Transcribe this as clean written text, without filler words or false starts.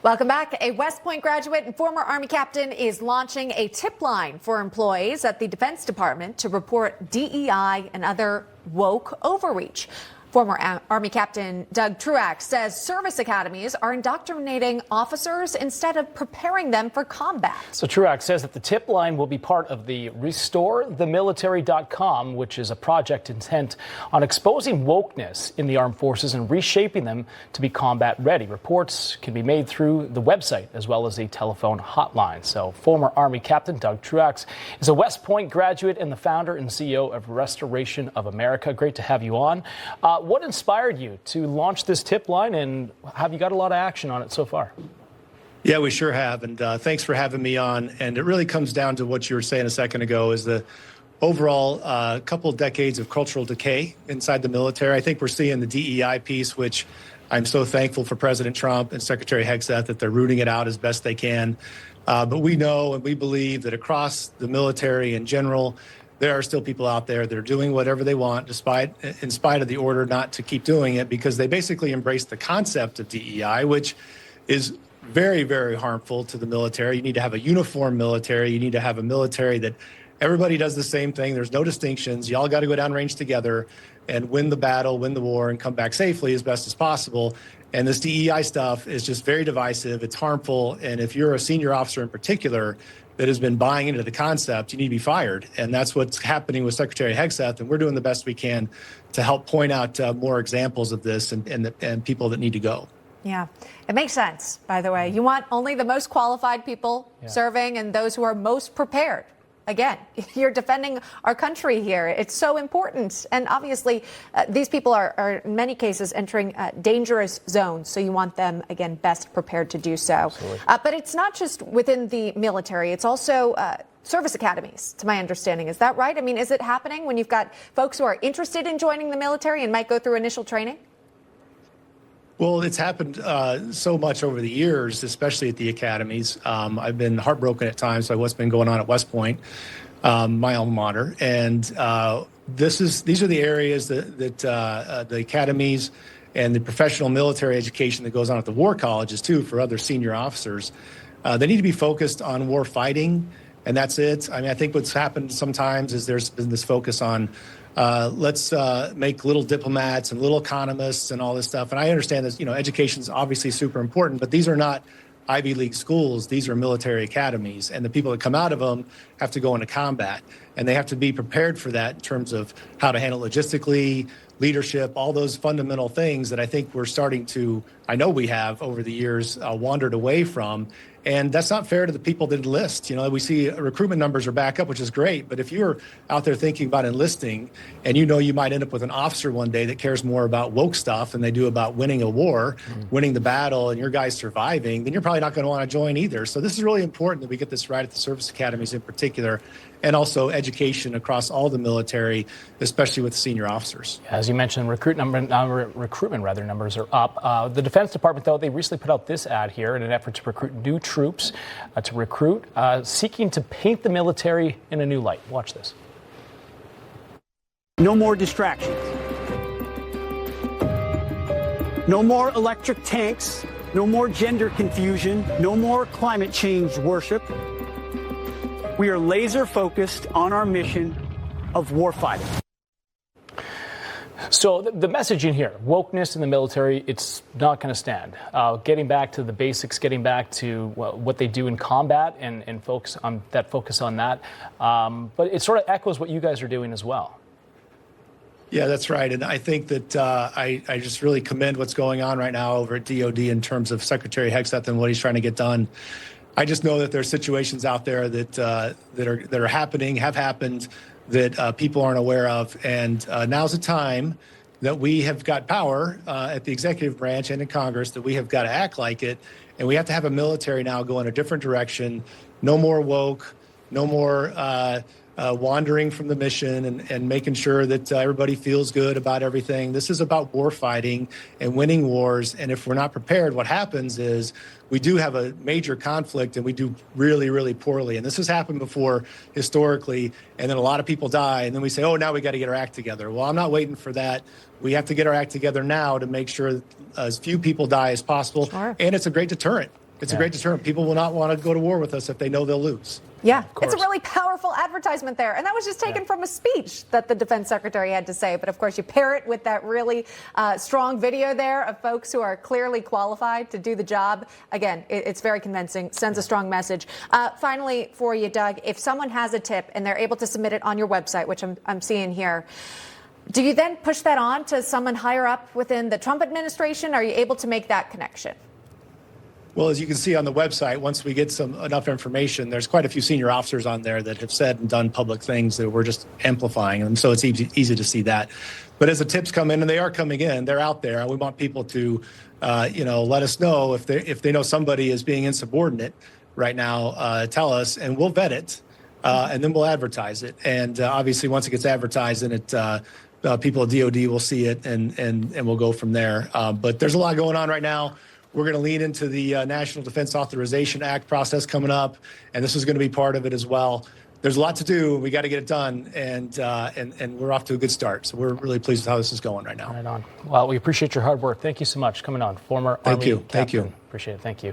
Welcome back. A West Point graduate and former Army captain is launching a tip line for employees at the Defense Department to report DEI and other woke overreach. Former Army Captain Doug Truax says service academies are indoctrinating officers instead of preparing them for combat. So Truax says that the tip line will be part of the RestoreTheMilitary.com, which is a project intent on exposing wokeness in the armed forces and reshaping them to be combat ready. Reports can be made through the website as well as a telephone hotline. So former Army Captain Doug Truax is a West Point graduate and the founder and CEO of Restoration of America. Great to have you on. What inspired you to launch this tip line, and have you got a lot of action on it so far? Yeah, we sure have, and thanks for having me on. And it really comes down to what you were saying a second ago, is the overall couple of decades of cultural decay inside the military. I think we're seeing the DEI piece, which I'm so thankful for President Trump and Secretary Hegseth that they're rooting it out as best they can. But we know and we believe that across the military in general, there are still people out there that are doing whatever they want, in spite of the order not to keep doing it, because they basically embrace the concept of DEI, which is very, very harmful to the military. You need to have a uniform military. You need to have a military that everybody does the same thing. There's no distinctions. You all got to go downrange together and win the battle, win the war, and come back safely as best as possible. And this DEI stuff is just very divisive. It's harmful. And if you're a senior officer in particular that has been buying into the concept, you need to be fired. And that's what's happening with Secretary Hegseth. And we're doing the best we can to help point out more examples of this and people that need to go. Yeah, it makes sense, by the way. You want only the most qualified people serving and those who are most prepared. Again, you're defending our country here. It's so important. And obviously, these people are in many cases entering dangerous zones. So you want them, again, best prepared to do so. But it's not just within the military. It's also service academies, to my understanding. Is that right? I mean, is it happening when you've got folks who are interested in joining the military and might go through initial training? Well, it's happened so much over the years, especially at the academies. I've been heartbroken at times by what's been going on at West Point, my alma mater. And these are the areas that the academies and the professional military education that goes on at the war colleges, too, for other senior officers. They need to be focused on war fighting, and that's it. I mean, I think what's happened sometimes is there's been this focus on let's make little diplomats and little economists and all this stuff. And I understand that, education is obviously super important, but these are not Ivy League schools. These are military academies, and the people that come out of them have to go into combat, and they have to be prepared for that in terms of how to handle logistically, leadership, all those fundamental things that I think we're starting to, I know we have over the years, wandered away from. And that's not fair to the people that enlist. We see recruitment numbers are back up, which is great. But if you're out there thinking about enlisting and you might end up with an officer one day that cares more about woke stuff than they do about winning a war, winning the battle, and your guys surviving, then you're probably not going to want to join either. So this is really important that we get this right at the service academies in particular, and also education across all the military, especially with senior officers. As you mentioned, recruitment numbers are up. The Defense Department, though, they recently put out this ad here in an effort to recruit new troops, seeking to paint the military in a new light. Watch this. No more distractions. No more electric tanks. No more gender confusion. No more climate change worship. We are laser focused on our mission of warfighting. So the message in here, wokeness in the military, it's not going to stand. Getting back to the basics, getting back to what they do in combat and focus on that. But it sort of echoes what you guys are doing as well. Yeah, that's right. And I think that I just really commend what's going on right now over at DOD in terms of Secretary Hegseth and what he's trying to get done. I just know that there are situations out there that are happening, have happened, that people aren't aware of. And now's the time that we have got power at the executive branch and in Congress, that we have got to act like it. And we have to have a military now go in a different direction. No more woke, no more wandering from the mission and making sure that everybody feels good about everything. This is about war fighting and winning wars. And if we're not prepared, what happens is we do have a major conflict and we do really, really poorly. And this has happened before historically. And then a lot of people die. And then we say, oh, now we got to get our act together. Well, I'm not waiting for that. We have to get our act together now to make sure as few people die as possible. Sure. And it's a great deterrent. It's a great deterrent. People will not want to go to war with us if they know they'll lose. Yeah, it's a really powerful advertisement there. And that was just taken from a speech that the defense secretary had to say. But of course, you pair it with that really strong video there of folks who are clearly qualified to do the job. Again, it's very convincing, sends a strong message. Finally, for you, Doug, if someone has a tip and they're able to submit it on your website, which I'm seeing here, do you then push that on to someone higher up within the Trump administration? Are you able to make that connection? Well, as you can see on the website, once we get enough information, there's quite a few senior officers on there that have said and done public things that we're just amplifying them. So it's easy to see that. But as the tips come in, and they are coming in, they're out there, and we want people to, let us know if they know somebody is being insubordinate right now. Tell us, and we'll vet it, and then we'll advertise it. And obviously, once it gets advertised, and people at DOD will see it, and we'll go from there. But there's a lot going on right now. We're going to lean into the National Defense Authorization Act process coming up, and this is going to be part of it as well. There's a lot to do. We got to get it done, and we're off to a good start. So we're really pleased with how this is going right now. Right on. Well, we appreciate your hard work. Thank you so much coming on, former Army captain. Thank you. Appreciate it. Thank you.